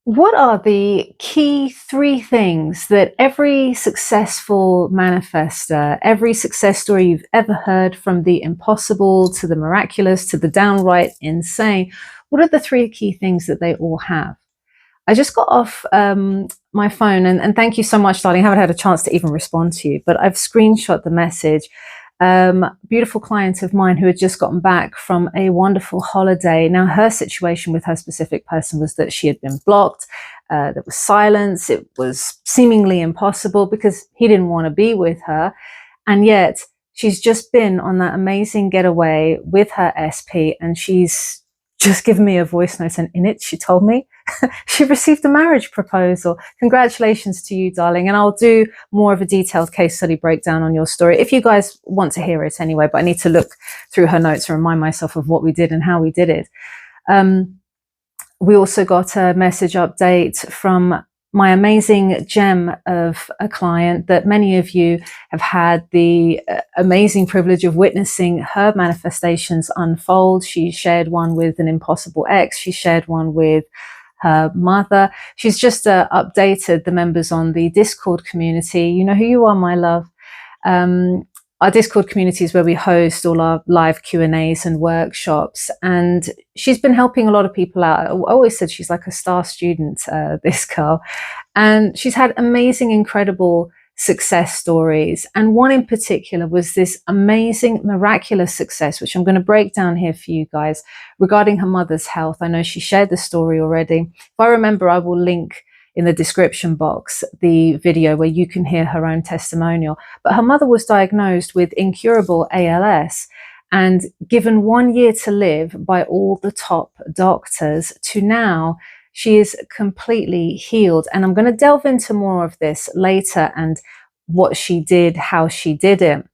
What are the key three things that every successful manifester, every success story you've ever heard, from the impossible to the miraculous to the downright insane, what are the three key things that they all have? I just got off my phone, and thank you so much, darling. I haven't had a chance to even respond to you, but I've screenshot the message. Beautiful client of mine who had just gotten back from a wonderful holiday. Now, her situation with her specific person was that she had been blocked. There was silence. It was seemingly impossible because he didn't want to be with her. And yet she's just been on that amazing getaway with her SP, and she's just given me a voice note, and in it she told me she received a marriage proposal. Congratulations to you, darling. And I'll do more of a detailed case study breakdown on your story if you guys want to hear it anyway, but I need to look through her notes and remind myself of what we did and how we did it. We also got a message update from my amazing gem of a client that many of you have had the amazing privilege of witnessing her manifestations unfold. She shared one with an impossible ex. She shared one with her mother. She's just updated the members on the Discord community. You know who you are, my love. Our Discord community is where we host all our live Q&As and workshops. And she's been helping a lot of people out. I always said she's like a star student, this girl. And she's had amazing, incredible success stories. And one in particular was this amazing, miraculous success, which I'm going to break down here for you guys, regarding her mother's health. I know she shared the story already. If I remember, I will link in the description box the video where you can hear her own testimonial. But her mother was diagnosed with incurable ALS and given 1 year to live by all the top doctors, to now she is completely healed. And I'm going to delve into more of this later and what she did, how she did it.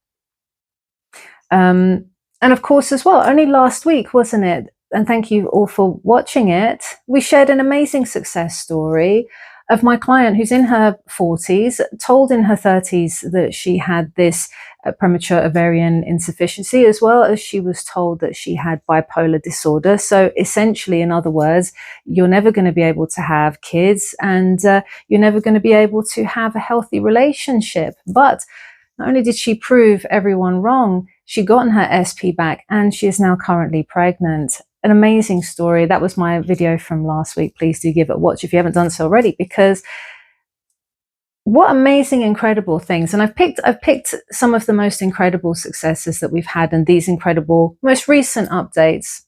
And of course, as well, only last week, wasn't it? And thank you all for watching it. We shared an amazing success story of my client who's in her 40s, told in her 30s that she had this premature ovarian insufficiency, as well as she was told that she had bipolar disorder. So essentially, in other words, you're never going to be able to have kids, and you're never going to be able to have a healthy relationship. But not only did she prove everyone wrong, she gotten her SP back, and she is now currently pregnant. An amazing story. That was my video from last week. Please do give it a watch if you haven't done so already, because what amazing, incredible things. And I've picked some of the most incredible successes that we've had in these incredible, most recent updates.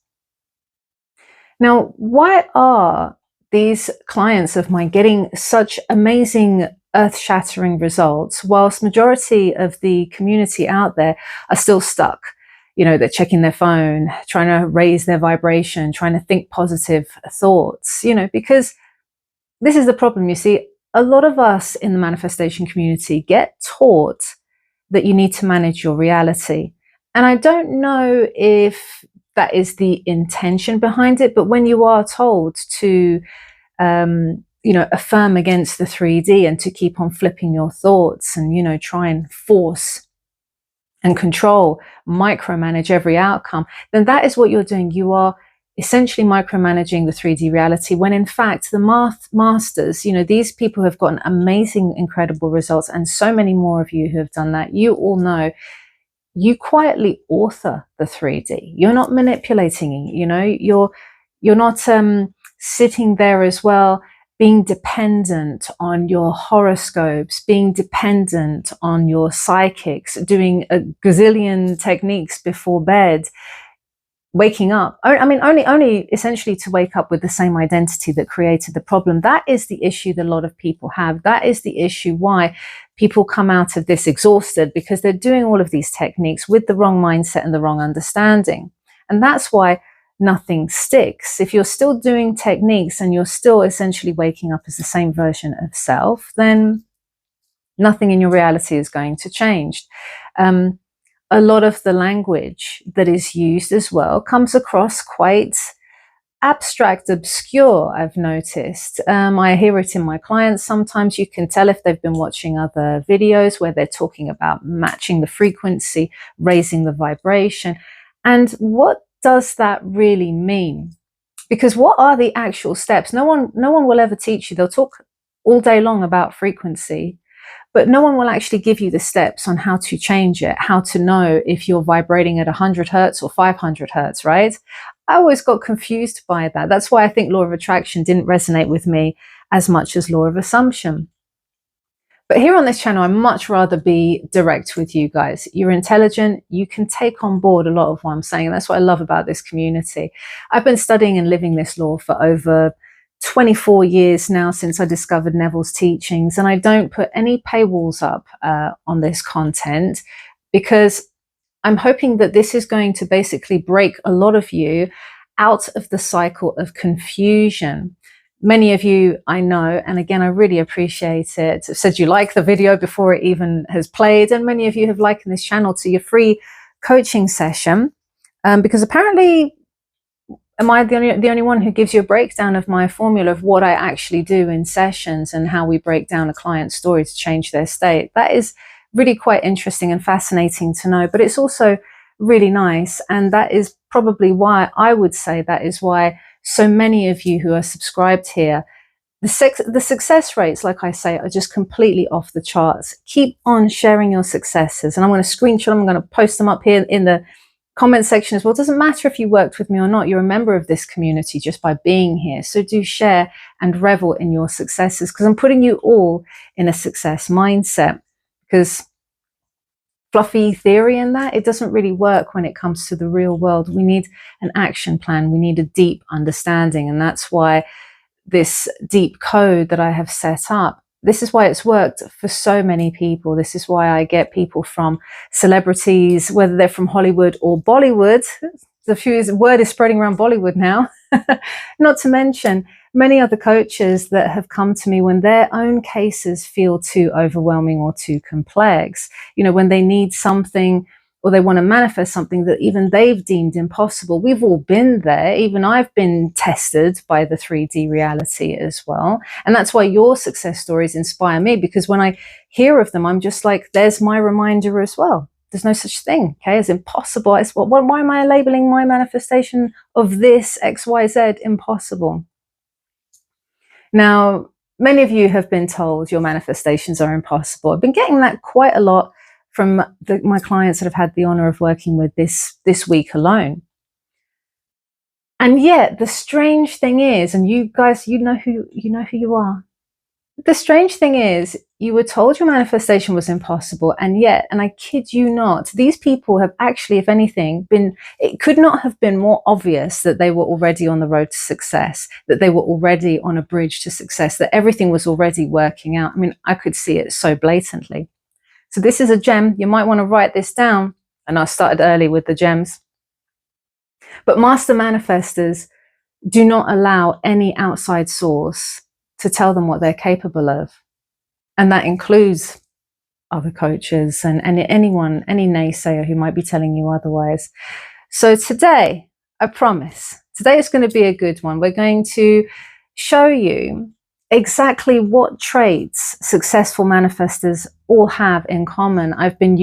Now, why are these clients of mine getting such amazing, earth-shattering results, whilst majority of the community out there are still stuck? You know, they're checking their phone, trying to raise their vibration, trying to think positive thoughts, you know, because this is the problem. You see, a lot of us in the manifestation community get taught that you need to manage your reality. And I don't know if that is the intention behind it, but when you are told to, you know, affirm against the 3D and to keep on flipping your thoughts and, you know, try and force and control, micromanage every outcome, then that is what you're doing. You are essentially micromanaging the 3D reality, when in fact the masters, you know, these people have gotten amazing, incredible results, and so many more of you who have done that. You all know you quietly author the 3D. You're not manipulating it, you know, you're not sitting there as well being dependent on your horoscopes, being dependent on your psychics, doing a gazillion techniques before bed, waking up. I mean, only essentially to wake up with the same identity that created the problem. That is the issue that a lot of people have. That is the issue why people come out of this exhausted, because they're doing all of these techniques with the wrong mindset and the wrong understanding. And that's why nothing sticks. If you're still doing techniques and you're still essentially waking up as the same version of self, then nothing in your reality is going to change. A lot of the language that is used as well comes across quite abstract, obscure, I've noticed. I hear it in my clients. Sometimes you can tell if they've been watching other videos where they're talking about matching the frequency, raising the vibration. And what does that really mean? Because what are the actual steps? No one will ever teach you. They'll talk all day long about frequency, but no one will actually give you the steps on how to change it, how to know if you're vibrating at 100 hertz or 500 hertz, right? I always got confused by that. That's why I think law of attraction didn't resonate with me as much as law of assumption. But here on this channel, I much rather be direct with you guys. You're intelligent. You can take on board a lot of what I'm saying. And that's what I love about this community. I've been studying and living this law for over 24 years now, since I discovered Neville's teachings. And I don't put any paywalls up on this content, because I'm hoping that this is going to basically break a lot of you out of the cycle of confusion. Many of you I know, and again, I really appreciate it, have said you like the video before it even has played, and many of you have likened this channel to your free coaching session, because apparently, am I the only one who gives you a breakdown of my formula of what I actually do in sessions and how we break down a client's story to change their state? That is really quite interesting and fascinating to know, but it's also really nice, and that is probably why I would say that is why so many of you who are subscribed here, the success rates, like I say, are just completely off the charts. Keep on sharing your successes, and I'm going to screenshot them. I'm going to post them up here in the comment section as well. It doesn't matter if you worked with me or not. You're a member of this community just by being here. So do share and revel in your successes, because I'm putting you all in a success mindset. Because fluffy theory in that, it doesn't really work when it comes to the real world. We need an action plan. We need a deep understanding. And that's why this deep code that I have set up, this is why it's worked for so many people. This is why I get people from celebrities, whether they're from Hollywood or Bollywood. The word is spreading around Bollywood now. Not to mention many other coaches that have come to me when their own cases feel too overwhelming or too complex. You know, when they need something or they want to manifest something that even they've deemed impossible. We've all been there. Even I've been tested by the 3D reality as well. And that's why your success stories inspire me, because when I hear of them, I'm just like, there's my reminder as well. There's no such thing, okay, as impossible. It's why am I labeling my manifestation of this XYZ impossible? Now, many of you have been told your manifestations are impossible. I've been getting that quite a lot from my clients that I've had the honor of working with this week alone. And yet, the strange thing is, and you guys, you know who you are. The strange thing is, you were told your manifestation was impossible, and yet, and I kid you not, these people have actually, if anything, it could not have been more obvious that they were already on the road to success, that they were already on a bridge to success, that everything was already working out. I mean, I could see it so blatantly. So this is a gem. You might want to write this down. And I started early with the gems. But master manifestors do not allow any outside source to tell them what they're capable of. And that includes other coaches and anyone, any naysayer who might be telling you otherwise. So today, I promise, today is going to be a good one. We're going to show you exactly what traits successful manifestors all have in common. I've been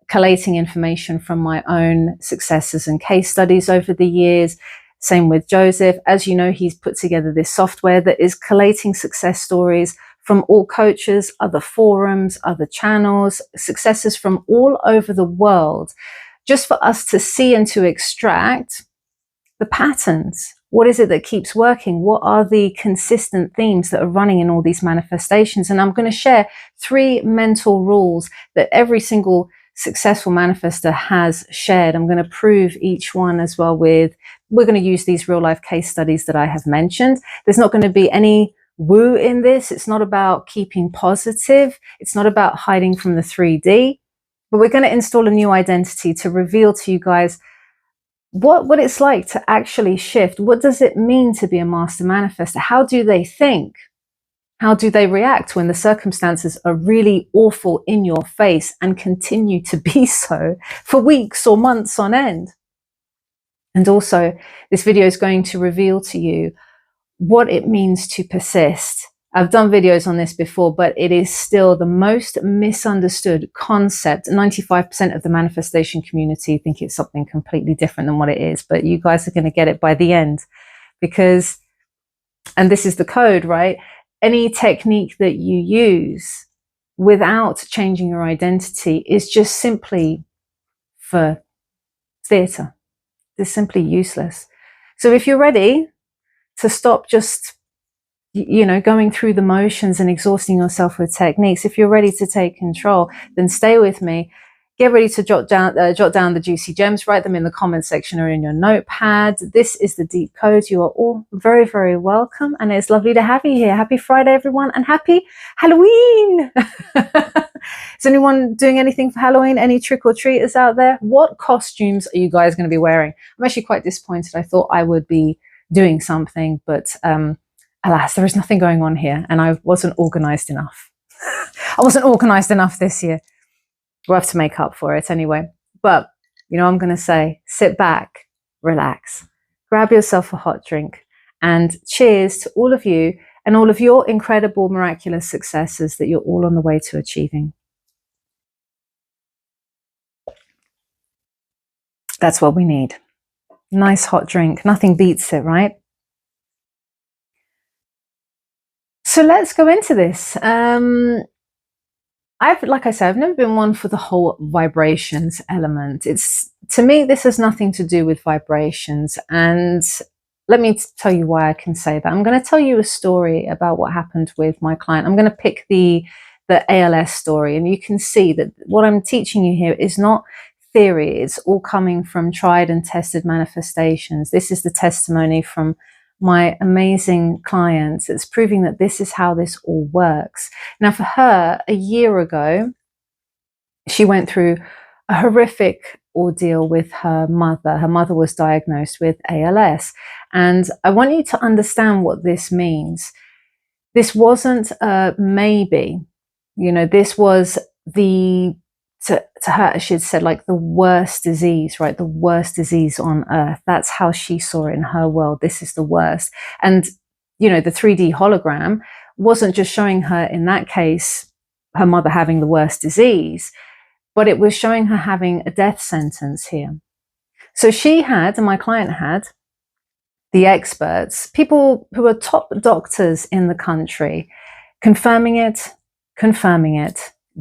collating information from my own successes and case studies over the years. Same with Joseph. As you know, he's put together this software that is collating success stories from all coaches, other forums, other channels, successes from all over the world, just for us to see and to extract the patterns. What is it that keeps working? What are the consistent themes that are running in all these manifestations? And I'm going to share 3 mental rules that every single successful manifestor has shared. I'm going to prove each one as well we're going to use these real life case studies that I have mentioned. There's not going to be any woo in this. It's not about keeping positive. It's not about hiding from the 3D, but we're going to install a new identity to reveal to you guys what it's like to actually shift. What does it mean to be a master manifestor? How do they think? How do they react when the circumstances are really awful in your face and continue to be so for weeks or months on end? And also, this video is going to reveal to you what it means to persist. I've done videos on this before, but it is still the most misunderstood concept. 95% of the manifestation community think it's something completely different than what it is, but you guys are going to get it by the end. because, and this is the code, right? Any technique that you use without changing your identity is just simply for theatre. It's simply useless. So if you're ready to stop just, going through the motions and exhausting yourself with techniques, if you're ready to take control, then stay with me. Get ready to jot down the juicy gems, write them in the comment section or in your notepad. This is the Deep Code. You are all very, very welcome. And it's lovely to have you here. Happy Friday, everyone. And happy Halloween. Is anyone doing anything for Halloween? Any trick-or-treaters out there? What costumes are you guys going to be wearing? I'm actually quite disappointed. I thought I would be doing something, but alas, there is nothing going on here. And I wasn't organized enough. I wasn't organized enough this year. We'll have to make up for it anyway. But, I'm going to say, sit back, relax, grab yourself a hot drink, and cheers to all of you and all of your incredible, miraculous successes that you're all on the way to achieving. That's what we need. Nice hot drink. Nothing beats it, right? So let's go into this. Like I said, I've never been one for the whole vibrations element. To me, this has nothing to do with vibrations. And let me tell you why I can say that. I'm going to tell you a story about what happened with my client. I'm going to pick the ALS story, and you can see that what I'm teaching you here is not theory. It's all coming from tried and tested manifestations. This is the testimony from my amazing clients. It's proving that this is how this all works. Now, for her, a year ago, she went through a horrific ordeal with her mother. Her mother was diagnosed with ALS. And I want you to understand what this means. This wasn't a maybe. This was to her, she had said, like, the worst disease, right? The worst disease on earth. That's how she saw it in her world. This is the worst. And, the 3D hologram wasn't just showing her, in that case, her mother having the worst disease, but it was showing her having a death sentence here. So she had, and my client had, the experts, people who are top doctors in the country, confirming it,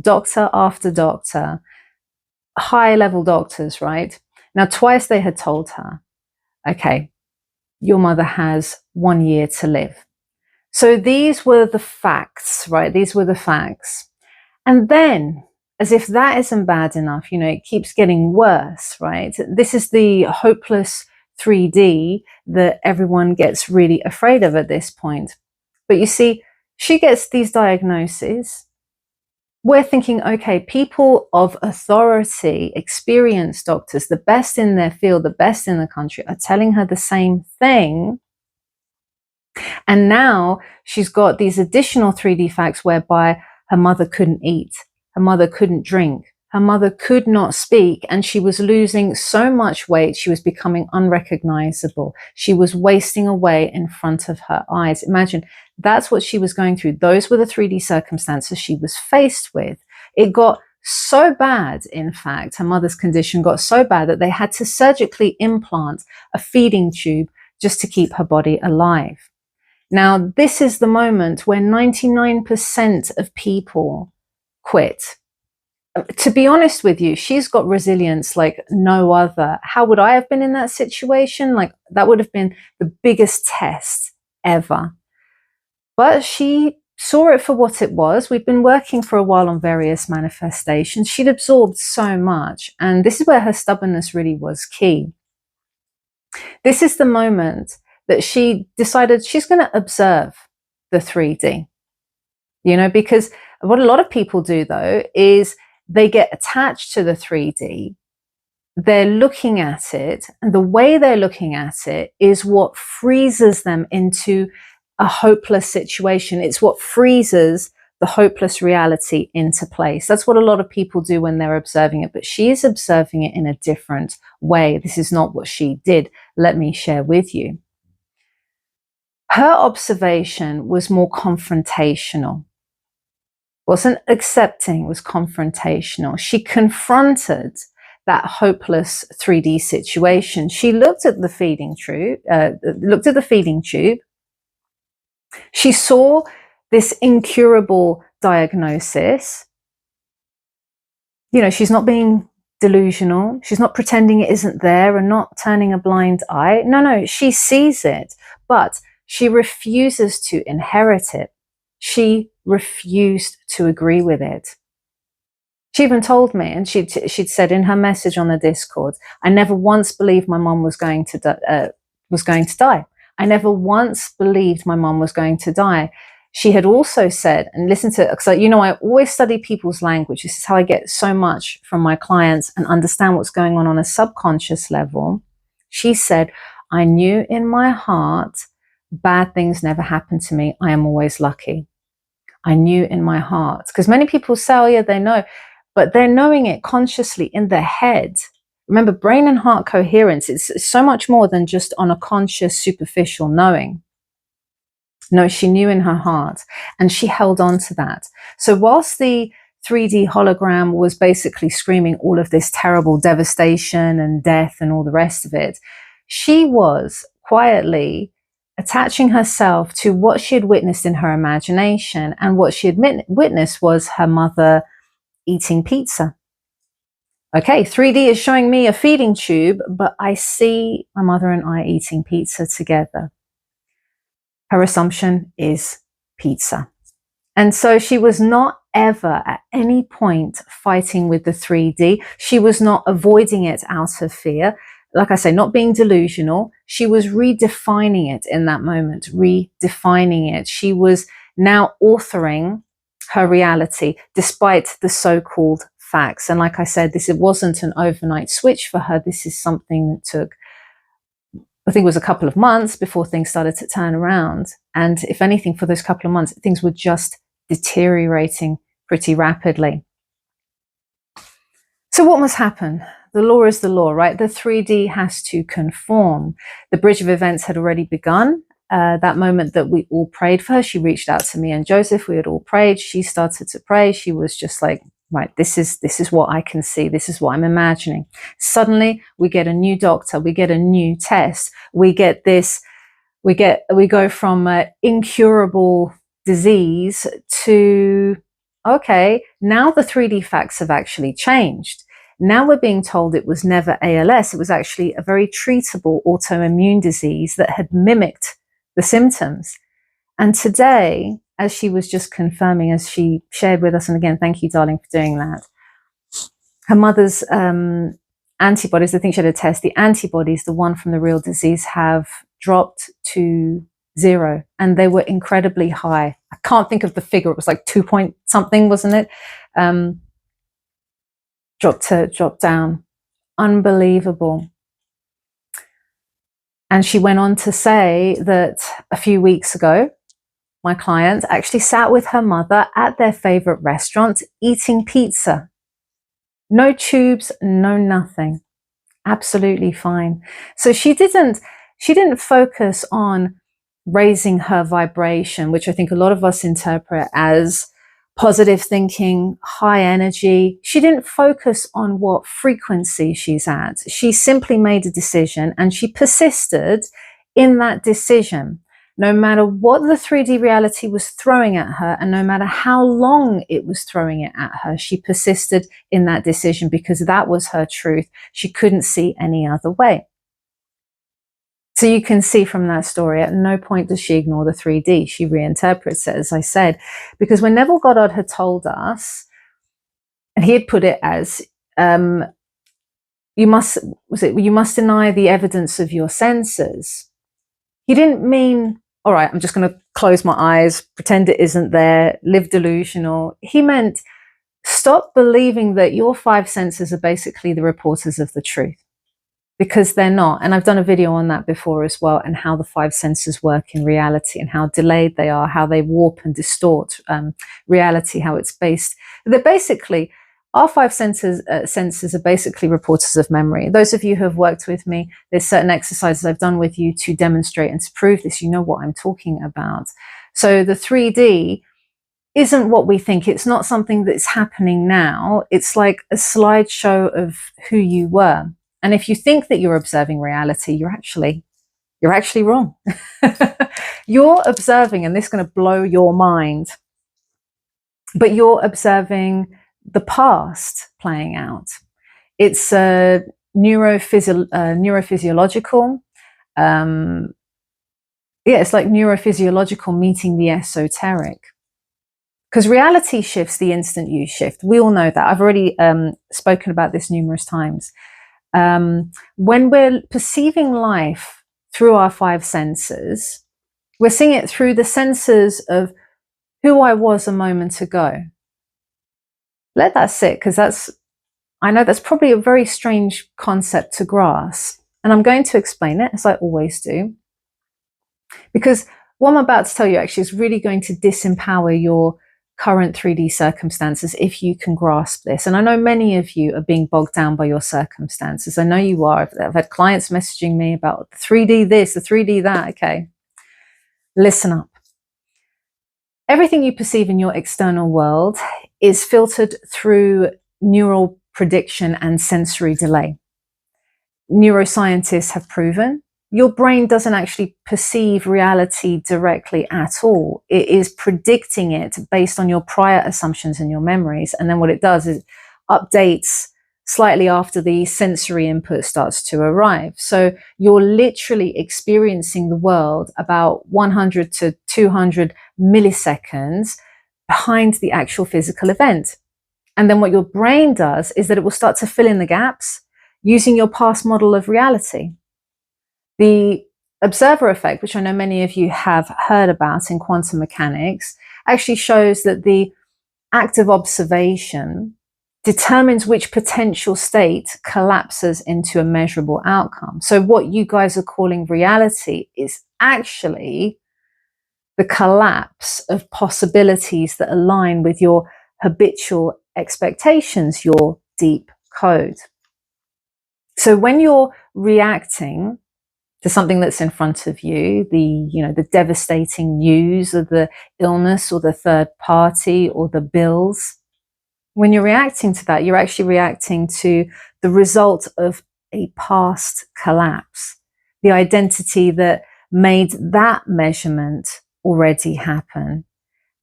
doctor after doctor, high-level doctors, right? Now, twice they had told her, okay, your mother has 1 year to live. So these were the facts, right? These were the facts. And then, as if that isn't bad enough, it keeps getting worse, right? This is the hopeless 3D that everyone gets really afraid of at this point. But you see, she gets these diagnoses. We're thinking, okay, people of authority, experienced doctors, the best in their field, the best in the country, are telling her the same thing. And now she's got these additional 3D facts whereby her mother couldn't eat, her mother couldn't drink, her mother could not speak, and she was losing so much weight, she was becoming unrecognizable. She was wasting away in front of her eyes. Imagine, that's what she was going through. Those were the 3D circumstances she was faced with. It got so bad, in fact, her mother's condition got so bad that they had to surgically implant a feeding tube just to keep her body alive. Now, this is the moment where 99% of people quit. To be honest with you, she's got resilience like no other. How would I have been in that situation? Like, that would have been the biggest test ever. But she saw it for what it was. We've been working for a while on various manifestations. She'd absorbed so much. And this is where her stubbornness really was key. This is the moment that she decided she's going to observe the 3D. Because what a lot of people do, though, is they get attached to the 3D. They're looking at it, and the way they're looking at it is what freezes them into a hopeless situation. It's what freezes the hopeless reality into place. That's what a lot of people do when they're observing it, but she is observing it in a different way. This is not what she did. Let me share with you. Her observation was more confrontational. Wasn't accepting, was confrontational. She confronted that hopeless 3D situation. She looked at the feeding tube. She saw this incurable diagnosis. You know, she's not being delusional. She's not pretending it isn't there and not turning a blind eye. No, she sees it, but she refuses to inherit it. She refused to agree with it. She even told me, and she'd said in her message on the Discord, I never once believed my mom was going to die. I never once believed my mom was going to die. She had also said, and listen to it, because I always study people's language. This is how I get so much from my clients and understand what's going on a subconscious level. She said, I knew in my heart bad things never happen to me. I am always lucky. I knew in my heart. Because many people say, oh yeah, they know. But they're knowing it consciously in their head. Remember, brain and heart coherence is so much more than just on a conscious, superficial knowing. No, she knew in her heart, and she held on to that. So whilst the 3D hologram was basically screaming all of this terrible devastation and death and all the rest of it, she was quietly attaching herself to what she had witnessed in her imagination, and what she had witnessed was her mother eating pizza. Okay, 3D is showing me a feeding tube, but I see my mother and I eating pizza together. Her assumption is pizza. And so she was not ever at any point fighting with the 3D. She was not avoiding it out of fear. Like I say, not being delusional. She was redefining it in that moment, redefining it. She was now authoring her reality despite the so-called facts. And like I said, it wasn't an overnight switch for her. This is something that took, I think it was a couple of months before things started to turn around. And if anything, for those couple of months, things were just deteriorating pretty rapidly. So what must happen? The law is the law, right? The 3D has to conform. The bridge of events had already begun. That moment that we all prayed for her, she reached out to me and Joseph. We had all prayed. She started to pray. She was just like, right, this is what I can see. This is what I'm imagining. Suddenly we get a new doctor. We get a new test. We get this, we go from incurable disease to, okay, now the 3D facts have actually changed. Now we're being told it was never ALS. It was actually a very treatable autoimmune disease that had mimicked the symptoms. And today, as she was just confirming, as she shared with us, and again, thank you, darling, for doing that, her mother's antibodies, I think she had a test, the antibodies, the one from the real disease, have dropped to 0, and they were incredibly high. I can't think of the figure. It was like 2 point something, wasn't it? Dropped down. Unbelievable. And she went on to say that a few weeks ago, my client actually sat with her mother at their favorite restaurant eating pizza. No tubes, no nothing. Absolutely fine. So she didn't focus on raising her vibration, which I think a lot of us interpret as positive thinking, high energy. She didn't focus on what frequency she's at. She simply made a decision, and she persisted in that decision. No matter what the 3D reality was throwing at her, and no matter how long it was throwing it at her, she persisted in that decision because that was her truth. She couldn't see any other way. So you can see from that story, at no point does she ignore the 3D. She reinterprets it, as I said, because when Neville Goddard had told us, and he had put it as, you must deny the evidence of your senses. He didn't mean, all right, I'm just going to close my eyes, pretend it isn't there, live delusional. He meant stop believing that your 5 senses are basically the reporters of the truth, because they're not. And I've done a video on that before as well, and how the 5 senses work in reality and how delayed they are, how they warp and distort reality, how it's based. They're basically, our 5 senses are basically reporters of memory. Those of you who have worked with me, there's certain exercises I've done with you to demonstrate and to prove this. You know what I'm talking about. So the 3D isn't what we think. It's not something that's happening now. It's like a slideshow of who you were. And if you think that you're observing reality, you're actually wrong. You're observing, and this is going to blow your mind, but you're observing the past playing out. It's neurophysiological. It's like neurophysiological meeting the esoteric. Because reality shifts the instant you shift. We all know that. I've already spoken about this numerous times. When we're perceiving life through our five senses, we're seeing it through the senses of who I was a moment ago. Let that sit, because I know that's probably a very strange concept to grasp. And I'm going to explain it, as I always do. Because what I'm about to tell you actually is really going to disempower your current 3D circumstances if you can grasp this. And I know many of you are being bogged down by your circumstances. I know you are. I've had clients messaging me about the 3D this, the 3D that. Okay, listen up. Everything you perceive in your external world is filtered through neural prediction and sensory delay. Neuroscientists have proven your brain doesn't actually perceive reality directly at all. It is predicting it based on your prior assumptions and your memories. And then what it does is updates slightly after the sensory input starts to arrive. So you're literally experiencing the world about 100 to 200 milliseconds behind the actual physical event. And then what your brain does is that it will start to fill in the gaps using your past model of reality. The observer effect, which I know many of you have heard about in quantum mechanics, actually shows that the act of observation determines which potential state collapses into a measurable outcome. So what you guys are calling reality is actually the collapse of possibilities that align with your habitual expectations, your deep code. So when you're reacting to something that's in front of you, the devastating news of the illness or the third party or the bills, when you're reacting to that, you're actually reacting to the result of a past collapse, the identity that made that measurement already happen.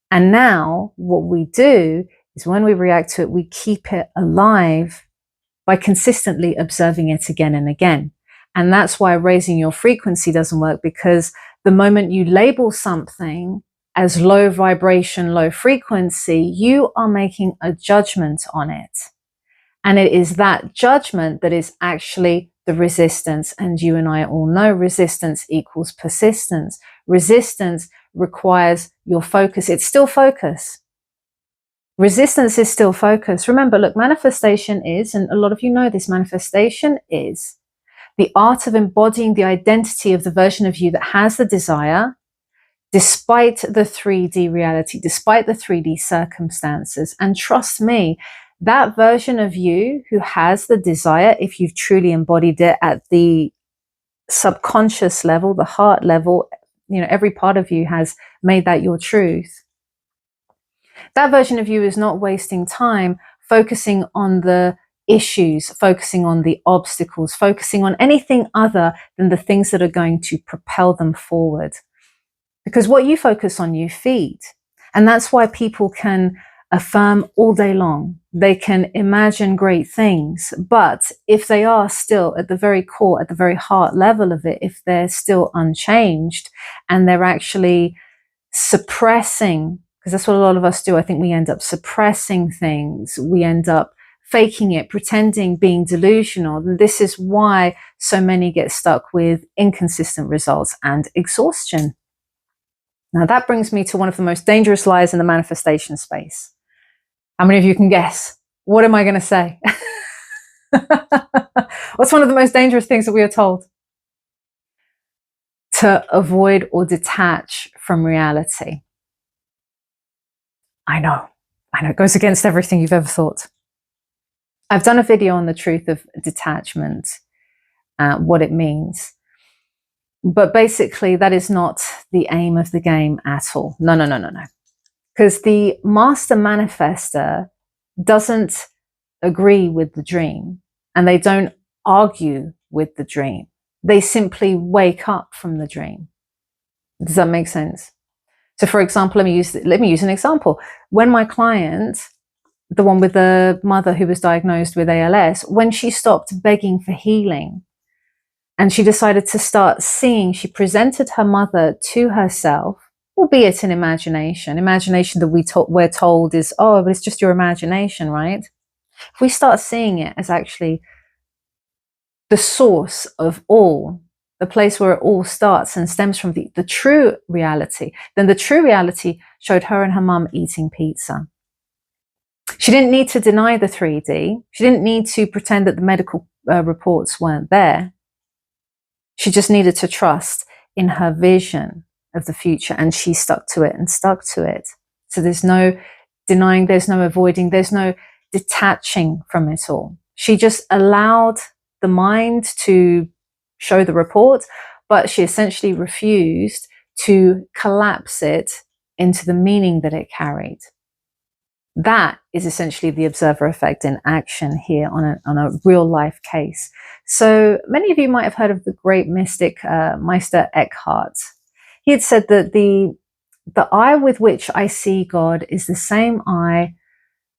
And now what we do is when we react to it, we keep it alive by consistently observing it again and again. And that's why raising your frequency doesn't work, because the moment you label something as low vibration, low frequency, you are making a judgment on it. And it is that judgment that is actually the resistance. And you and I all know resistance equals persistence. Resistance requires your focus. It's still focus. Resistance is still focus. Remember, look, manifestation is, and a lot of you know this, manifestation is the art of embodying the identity of the version of you that has the desire, despite the 3D reality, despite the 3D circumstances. And trust me, that version of you who has the desire, if you've truly embodied it at the subconscious level, the heart level, every part of you has made that your truth. That version of you is not wasting time focusing on the issues, focusing on the obstacles, focusing on anything other than the things that are going to propel them forward. Because what you focus on, you feed. And that's why people can affirm all day long. They can imagine great things. But if they are still at the very core, at the very heart level of it, if they're still unchanged and they're actually suppressing, because that's what a lot of us do, I think we end up suppressing things. We end up faking it, pretending, being delusional. And this is why so many get stuck with inconsistent results and exhaustion. Now that brings me to one of the most dangerous lies in the manifestation space. How many of you can guess? What am I going to say? What's one of the most dangerous things that we are told? To avoid or detach from reality. I know, it goes against everything you've ever thought. I've done a video on the truth of detachment, what it means. But basically, that is not the aim of the game at all. No. Because the master manifester doesn't agree with the dream, and they don't argue with the dream. They simply wake up from the dream. Does that make sense? So for example, let me use an example. When my client, the one with the mother who was diagnosed with ALS, when she stopped begging for healing and she decided to start seeing, she presented her mother to herself, albeit in imagination that we're told is, oh, but it's just your imagination, right? If we start seeing it as actually the source of all, the place where it all starts and stems from the true reality, then the true reality showed her and her mum eating pizza. She didn't need to deny the 3D. She didn't need to pretend that the medical reports weren't there. She just needed to trust in her vision of the future, and she stuck to it and stuck to it. So there's no denying, there's no avoiding, there's no detaching from it all. She just allowed the mind to show the report, but she essentially refused to collapse it into the meaning that it carried. That is essentially the observer effect in action here on a real life case. So many of you might have heard of the great mystic Meister Eckhart. He had said that the eye with which I see God is the same eye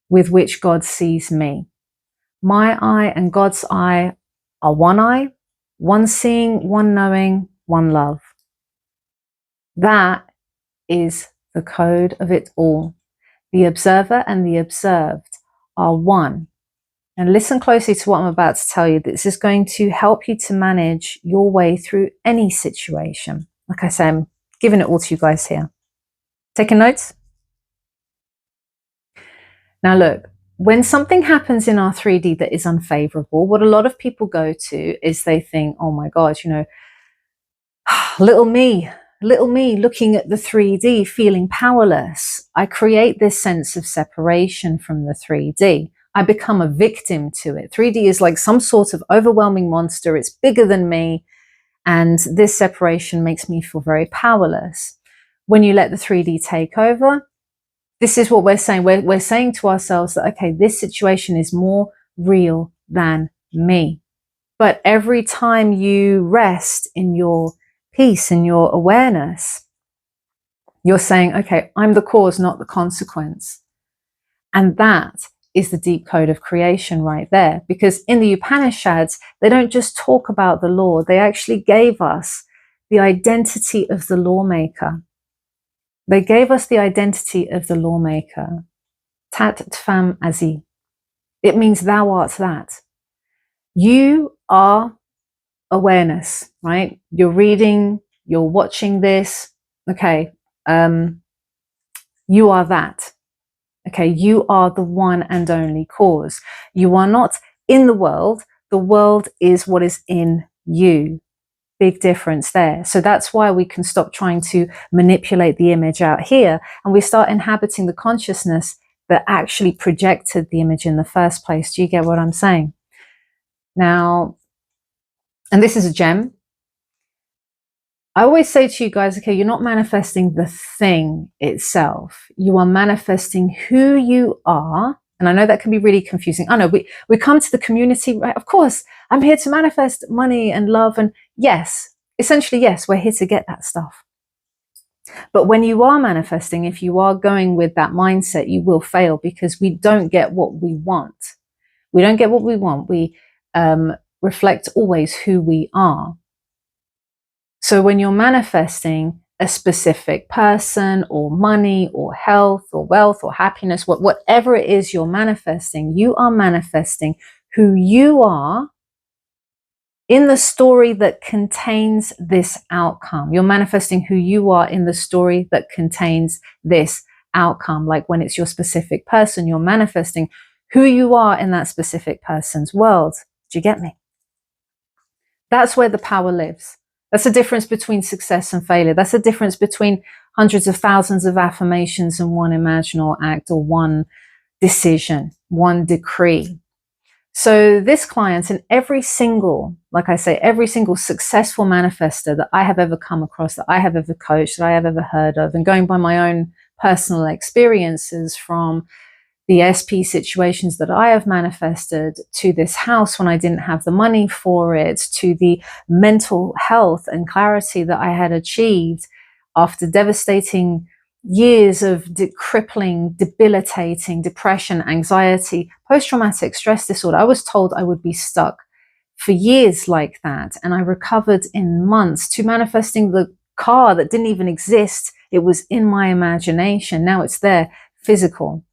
with which God sees me. My eye and God's eye are one eye, one seeing, one knowing, one love. That is the code of it all. The observer and the observed are one. And listen closely to what I'm about to tell you. This is going to help you to manage your way through any situation. Like I say, I'm giving it all to you guys here. Taking notes? Now look, when something happens in our 3D that is unfavorable, what a lot of people go to is they think, oh my God, you know, little me looking at the 3D, feeling powerless. I create this sense of separation from the 3D. I become a victim to it. 3D is like some sort of overwhelming monster. It's bigger than me. And this separation makes me feel very powerless. When you let the 3D take over, this is what we're saying. We're saying to ourselves that, okay, this situation is more real than me. But every time you rest in your peace, in your awareness, you're saying, okay, I'm the cause, not the consequence. And that is the deep code of creation right there. Because in the Upanishads, they don't just talk about the law. They actually gave us the identity of the lawmaker. They gave us the identity of the lawmaker. Tat tvam asi. It means thou art that. You are awareness, right? You're reading, you're watching this. Okay. You are that. Okay. You are the one and only cause. You are not in the world. The world is what is in you. Big difference there. So that's why we can stop trying to manipulate the image out here, and we start inhabiting the consciousness that actually projected the image in the first place. Do you get what I'm saying? Now, and this is a gem. I always say to you guys, okay, you're not manifesting the thing itself. You are manifesting who you are. And I know that can be really confusing. I know we come to the community, right? Of course, I'm here to manifest money and love. And yes, essentially, yes, we're here to get that stuff. But when you are manifesting, if you are going with that mindset, you will fail, because we don't get what we want. We don't get what we want. We reflect always who we are. So when you're manifesting a specific person or money or health or wealth or happiness, whatever it is you're manifesting, you are manifesting who you are in the story that contains this outcome. You're manifesting who you are in the story that contains this outcome. Like when it's your specific person, you're manifesting who you are in that specific person's world. Do you get me? That's where the power lives. That's the difference between success and failure. That's the difference between hundreds of thousands of affirmations and one imaginal act or one decision, one decree. So this client, and every single, like I say, every single successful manifestor that I have ever come across, that I have ever coached, that I have ever heard of, and going by my own personal experiences, from the SP situations that I have manifested, to this house when I didn't have the money for it, to the mental health and clarity that I had achieved after devastating years of crippling, debilitating depression, anxiety, post-traumatic stress disorder. I was told I would be stuck for years like that, and I recovered in months, to manifesting the car that didn't even exist. It was in my imagination. Now it's there, physical.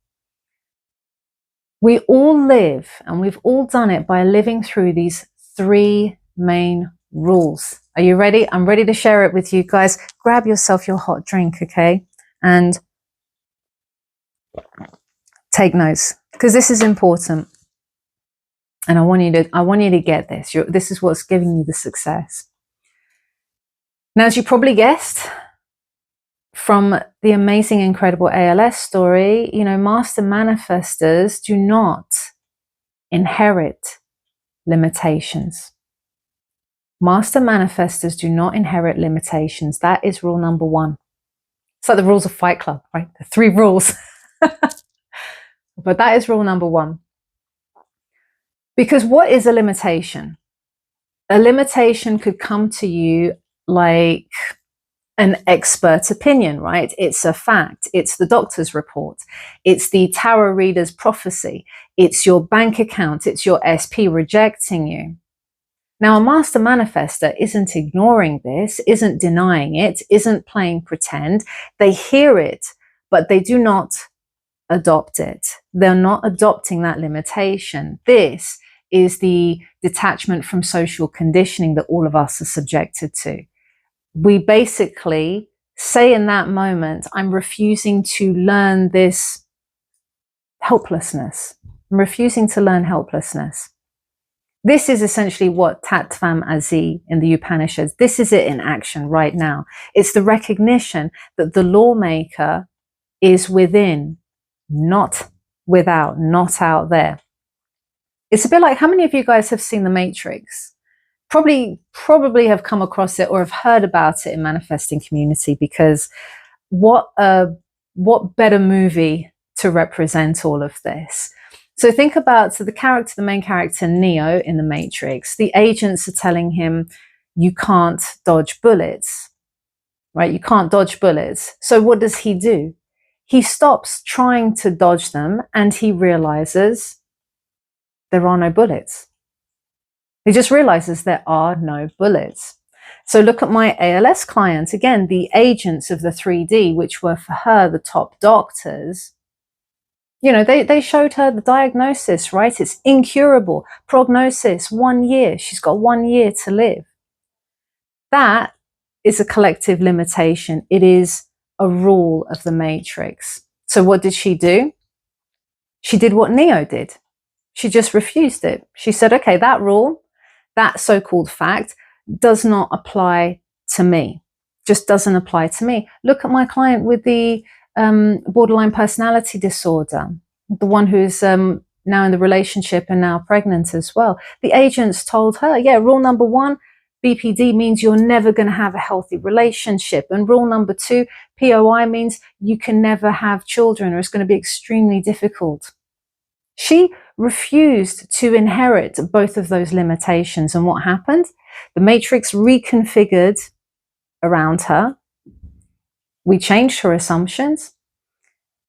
We all live, and we've all done it by living through these three main rules. Are you ready? I'm ready to share it with you guys. Grab yourself your hot drink, okay? And take notes, because this is important. And I want you to get this. This is what's giving you the success. Now, as you probably guessed from the amazing, incredible ALS story, master manifestors do not inherit limitations. Master manifestors do not inherit limitations. That is rule number one. It's like the rules of Fight Club, right? The 3 rules. But that is rule number one. Because what is a limitation? A limitation could come to you like an expert opinion, right? It's a fact. It's the doctor's report. It's the tarot reader's prophecy. It's your bank account. It's your SP rejecting you. Now, a master manifestor isn't ignoring this, isn't denying it, isn't playing pretend. They hear it, but they do not adopt it. They're not adopting that limitation. This is the detachment from social conditioning that all of us are subjected to. We basically say in that moment, I'm refusing to learn this helplessness. I'm refusing to learn helplessness. This is essentially what Tattvam Asi in the Upanishads, this is it in action right now. It's the recognition that the lawmaker is within, not without, not out there. It's a bit like, how many of you guys have seen The Matrix? Probably have come across it or have heard about it in manifesting community, because what better movie to represent all of this? So think about, the main character, Neo in The Matrix, the agents are telling him, you can't dodge bullets, right? You can't dodge bullets. So what does he do? He stops trying to dodge them, and he realizes there are no bullets. He just realizes there are no bullets. So look at my ALS client. Again, the agents of the 3D, which were for her the top doctors, they showed her the diagnosis, right? It's incurable. Prognosis, 1 year. She's got 1 year to live. That is a collective limitation. It is a rule of the matrix. So what did she do? She did what Neo did. She just refused it. She said, okay, that rule, that so-called fact, does not apply to me. Just doesn't apply to me. Look at my client with the borderline personality disorder, the one who's now in the relationship and now pregnant as well. The agents told her, yeah, rule number 1, BPD means you're never going to have a healthy relationship. And rule number 2, POI means you can never have children, or it's going to be extremely difficult. She refused to inherit both of those limitations. And what happened? The matrix reconfigured around her. We changed her assumptions.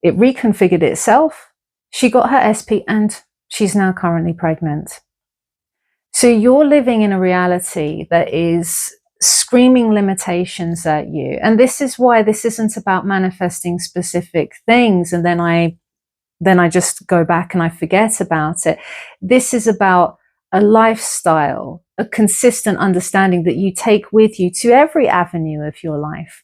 It reconfigured itself. She got her SP and she's now currently pregnant. So you're living in a reality that is screaming limitations at you. And this is why this isn't about manifesting specific things and then I just go back and I forget about it. This is about a lifestyle, a consistent understanding that you take with you to every avenue of your life.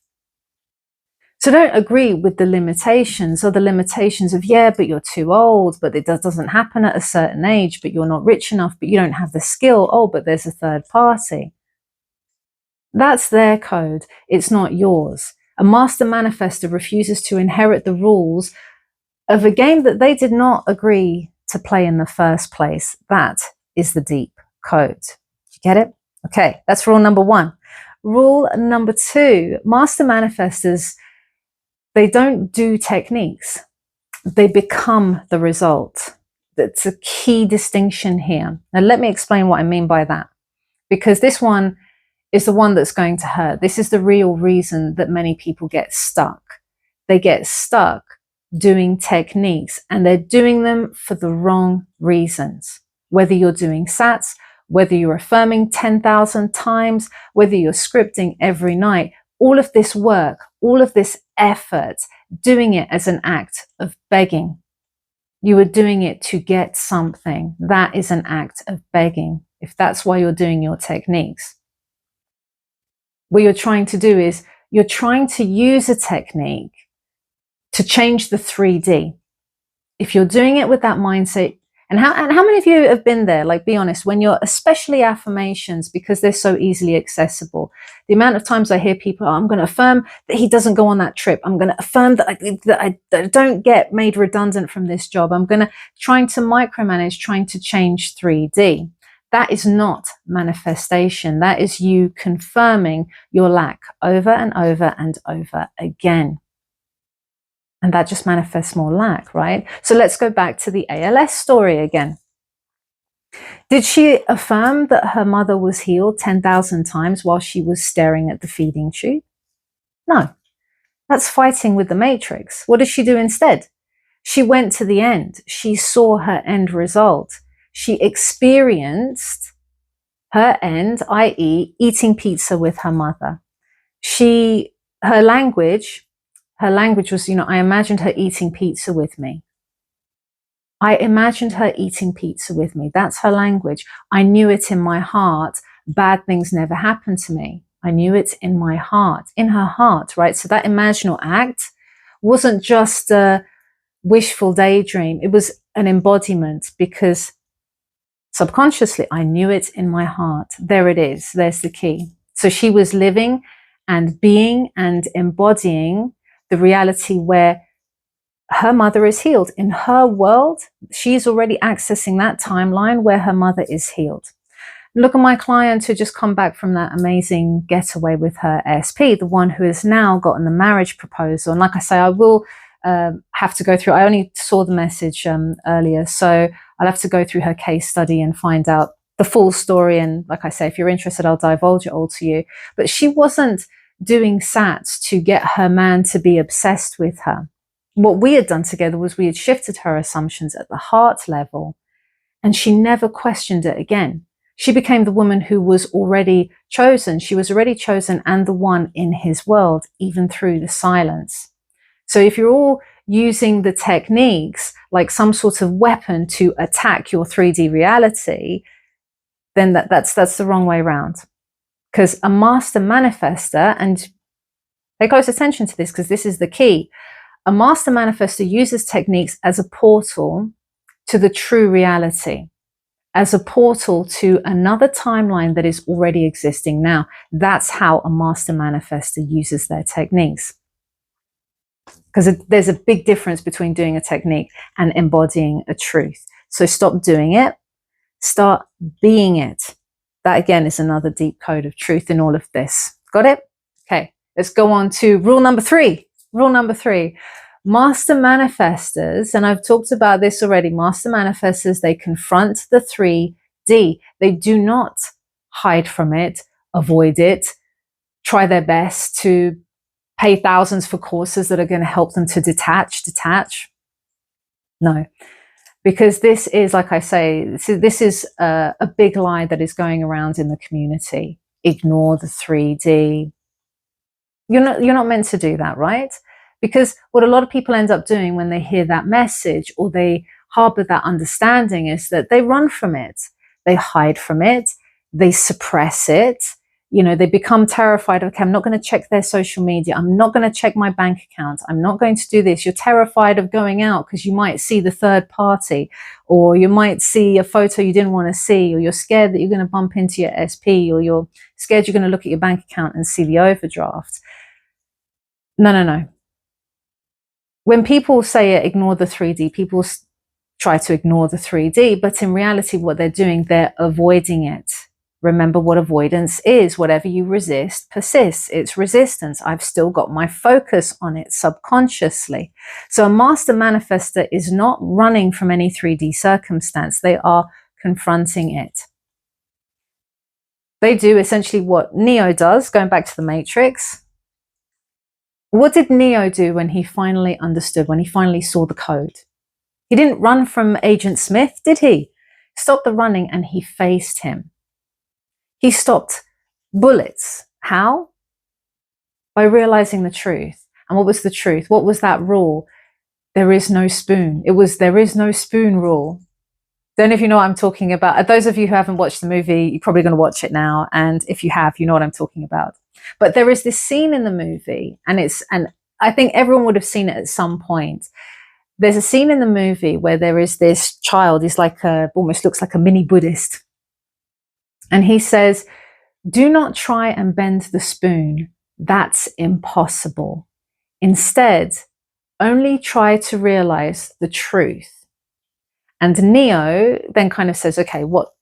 So don't agree with the limitations, or the limitations of, yeah, but you're too old, but it doesn't happen at a certain age, but you're not rich enough, but you don't have the skill. Oh, but there's a third party. That's their code. It's not yours. A master manifestor refuses to inherit the rules of a game that they did not agree to play in the first place. That is the deep code. You get it? Okay, that's rule number 1. Rule number 2, master manifestors They don't do techniques. They become the result. That's a key distinction here. Now, let me explain what I mean by that, because this one is the one that's going to hurt. This is the real reason that many people get stuck. They get stuck doing techniques, and they're doing them for the wrong reasons. Whether you're doing SATs, whether you're affirming 10,000 times, whether you're scripting every night, all of this work, all of this effort, doing it as an act of begging. You are doing it to get something. That is an act of begging, if that's why you're doing your techniques. What you're trying to do is you're trying to use a technique to change the 3D. If you're doing it with that mindset, and how many of you have been there? Like, be honest, when you're, especially affirmations, because they're so easily accessible. The amount of times I hear people, I'm going to affirm that he doesn't go on that trip. I'm going to affirm that I don't get made redundant from this job. I'm going to, trying to micromanage, trying to change 3D. That is not manifestation. That is you confirming your lack over and over and over again. And that just manifests more lack, right? So let's go back to the ALS story again. Did she affirm that her mother was healed 10,000 times while she was staring at the feeding tube? No, that's fighting with the matrix. What did she do instead? She went to the end. She saw her end result. She experienced her end, i.e. eating pizza with her mother. Her language was, I imagined her eating pizza with me. I imagined her eating pizza with me. That's her language. I knew it in my heart. Bad things never happened to me. I knew it in my heart, in her heart, right? So that imaginal act wasn't just a wishful daydream. It was an embodiment, because subconsciously I knew it in my heart. There it is. There's the key. So she was living and being and embodying the reality where her mother is healed. In her world, she's already accessing that timeline where her mother is healed. Look at my client who just come back from that amazing getaway with her ASP, the one who has now gotten the marriage proposal. And like I say, I will have to go through, I only saw the message earlier, so I'll have to go through her case study and find out the full story. And like I say, if you're interested, I'll divulge it all to you. But she wasn't doing SATs to get her man to be obsessed with her. What we had done together was we had shifted her assumptions at the heart level, and she never questioned it again. She became the woman who was already chosen. She was already chosen and the one in his world, even through the silence. So if you're all using the techniques like some sort of weapon to attack your 3D reality, then that's the wrong way around. Because a master manifester, and pay close attention to this because this is the key, a master manifester uses techniques as a portal to the true reality, as a portal to another timeline that is already existing now. That's how a master manifester uses their techniques. Because there's a big difference between doing a technique and embodying a truth. So stop doing it, start being it. That again is another deep code of truth in all of this. Got it? Okay, let's go on to rule number 3. Rule number 3. Master manifestors, and I've talked about this already, master manifestors, they confront the 3D. They do not hide from it, avoid it, try their best to pay thousands for courses that are going to help them to detach. No, because this is, like I say, this is a big lie that is going around in the community. Ignore the 3D. You're not meant to do that, right? Because what a lot of people end up doing when they hear that message or they harbor that understanding is that they run from it. They hide from it. They suppress it. They become terrified. Okay, I'm not going to check their social media. I'm not going to check my bank account. I'm not going to do this. You're terrified of going out because you might see the third party, or you might see a photo you didn't want to see, or you're scared that you're going to bump into your SP, or you're scared you're going to look at your bank account and see the overdraft. No. When people say ignore the 3D, people try to ignore the 3D, but in reality, what they're doing, they're avoiding it. Remember what avoidance is. Whatever you resist persists. It's resistance. I've still got my focus on it subconsciously. So a master manifester is not running from any 3D circumstance. They are confronting it. They do essentially what Neo does, going back to the Matrix. What did Neo do when he finally understood, when he finally saw the code? He didn't run from Agent Smith, did he? Stopped the running and he faced him. He stopped bullets. How? By realizing the truth. And what was the truth? What was that rule? There is no spoon. It was there is no spoon rule. Don't know if you know what I'm talking about. Those of you who haven't watched the movie, you're probably going to watch it now. And if you have, you know what I'm talking about. But there is this scene in the movie, and I think everyone would have seen it at some point. There's a scene in the movie where there is this child. He's like almost looks like a mini Buddhist. And he says, do not try and bend the spoon. That's impossible. Instead, only try to realize the truth. And Neo then kind of says, okay, what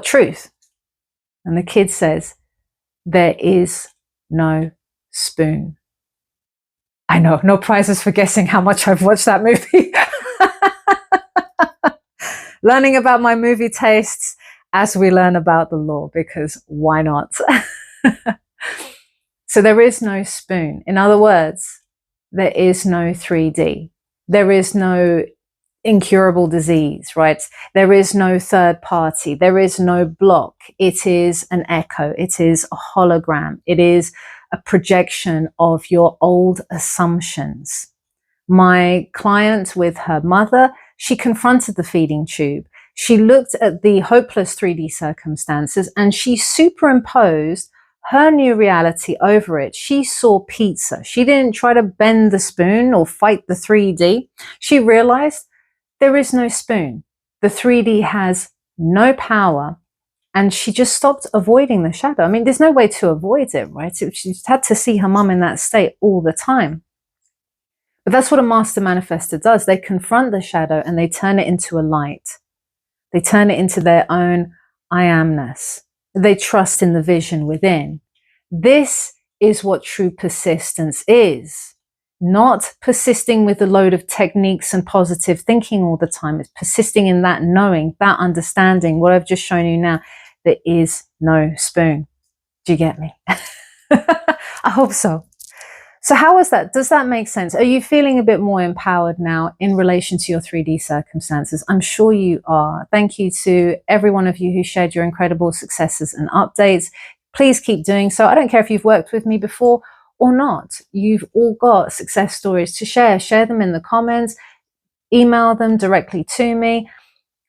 truth? And the kid says, there is no spoon. I know, no prizes for guessing how much I've watched that movie. Learning about my movie tastes as we learn about the law, because why not? So there is no spoon. In other words, there is no 3D. There is no incurable disease, right? There is no third party. There is no block. It is an echo. It is a hologram. It is a projection of your old assumptions. My client with her mother, she confronted the feeding tube. She looked at the hopeless 3D circumstances and she superimposed her new reality over it. She saw pizza. She didn't try to bend the spoon or fight the 3D. She realized there is no spoon. The 3D has no power. And she just stopped avoiding the shadow. I mean, there's no way to avoid it, right? She just had to see her mum in that state all the time. But that's what a master manifestor does. They confront the shadow and they turn it into a light. They turn it into their own I amness. They trust in the vision within. This is what true persistence is. Not persisting with a load of techniques and positive thinking all the time. It's persisting in that knowing, that understanding, what I've just shown you now. There is no spoon. Do you get me? I hope so. So how was that? Does that make sense? Are you feeling a bit more empowered now in relation to your 3D circumstances? I'm sure you are. Thank you to every one of you who shared your incredible successes and updates. Please keep doing so. I don't care if you've worked with me before or not. You've all got success stories to share. Share them in the comments. Email them directly to me.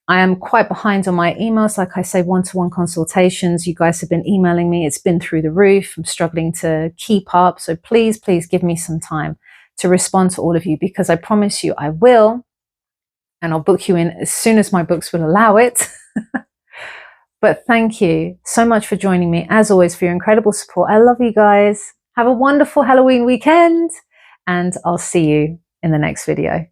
I am quite behind on my emails. Like I say, one-to-one consultations. You guys have been emailing me. It's been through the roof. I'm struggling to keep up. So please, please give me some time to respond to all of you, because I promise you I will. And I'll book you in as soon as my books will allow it. But thank you so much for joining me, as always, for your incredible support. I love you guys. Have a wonderful Halloween weekend. And I'll see you in the next video.